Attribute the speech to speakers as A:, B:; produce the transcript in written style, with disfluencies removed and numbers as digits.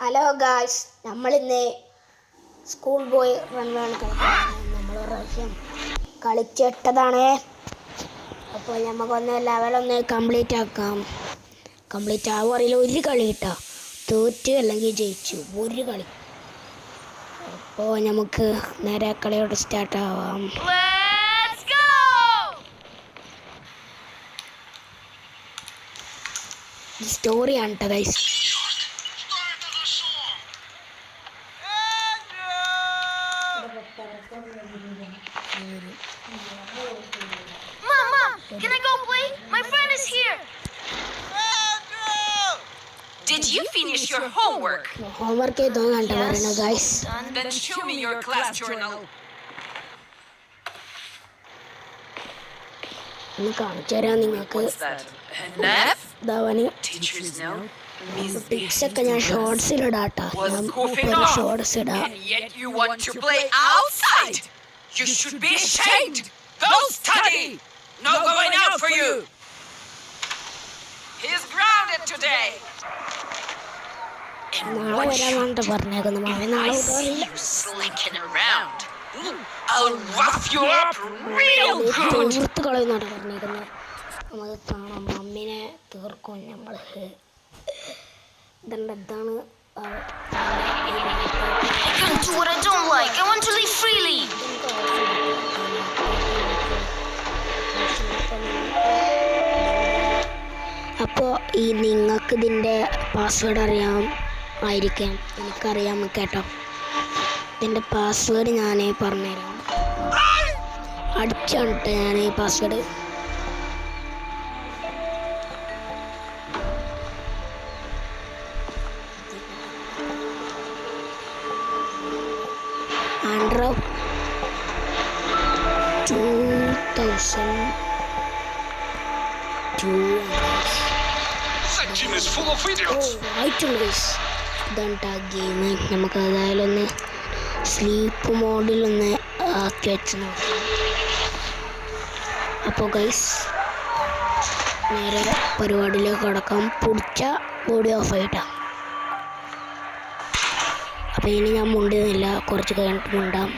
A: Hello guys, നമ്മളിന്ന് school boy റണ്ണാണ് കളിക്കുന്നത്. നമ്മൾ പ്രാവശ്യം കളിച്ചിട്ടതാണ്. അപ്പോൾ നമുക്കൊന്ന് ലെവലൊന്ന് കംപ്ലീറ്റ് ആക്കാം. കംപ്ലീറ്റ് ആവും അറിയില്ല. ഒരു കളി കിട്ടാം, തോറ്റ് അല്ലെങ്കിൽ ജയിച്ചു ഒരു കളി. അപ്പോൾ നമുക്ക് നേരെ കളിയോട് സ്റ്റാർട്ട് ആവാം. സ്റ്റോറിയാണ് കേട്ടോ guys.
B: Mom, can I go play? My friend is here. Did you finish your homework?
A: Homework ചെയ്തോന്നാണ് പറയുന്നത് guys.
B: Then show me your class journal.
A: ഒന്ന് കാണിച്ചു തരാം നിങ്ങൾക്ക്.
B: Teachers know.
A: പിക്സൊക്കെ ഞാൻ ഷോർട്സിലിടാട്ടാ. ഷോർട്സ് ഇടാം.
B: And yet you want to play outside. You should be ashamed. Go study. No going out for you. He's grounded today.
A: നാളെ വരാനാണ് പറഞ്ഞേക്കുന്നത്. നാളെ
B: you slinking around. I'll rough you up real good.
A: തീർത്ത് കളയുന്നാണ് പറഞ്ഞേക്കുന്നത്. നമുക്ക് കാണാം, മമ്മിനെ തീർക്കും നമ്മൾ. ഇതാണ്
B: I can't do what I don't like. I want to live freely.
A: അപ്പോൾ ഈ നിങ്ങൾക്ക് ഇതിൻ്റെ പാസ്വേഡ് ആയിരിക്കാം, എനിക്കറിയാം കേട്ടോ. ഇതിൻ്റെ പാസ്വേഡ് ഞാൻ പറഞ്ഞുതരാം. അടിച്ചാണ് ഞാൻ ഈ password. Android 2002
C: section is full of videos.
A: ഇതാണ് ഗെയിം. നമുക്ക് ഏതായാലും ഒന്ന് സ്ലീപ്പ് മോഡിലൊന്ന് ആക്കി വെച്ച് നോക്കാം. അപ്പോൾ ഗൈസ് നേരെ പരിപാടിയിലേക്ക് കടക്കാം. പിടിച്ച ബോഡി ഓഫ് ആയിട്ടാണ്. അപ്പോൾ ഇനി ഞാൻ മുണ്ടുന്നില്ല, കുറച്ച് കഴിഞ്ഞിട്ട് മുണ്ടാം.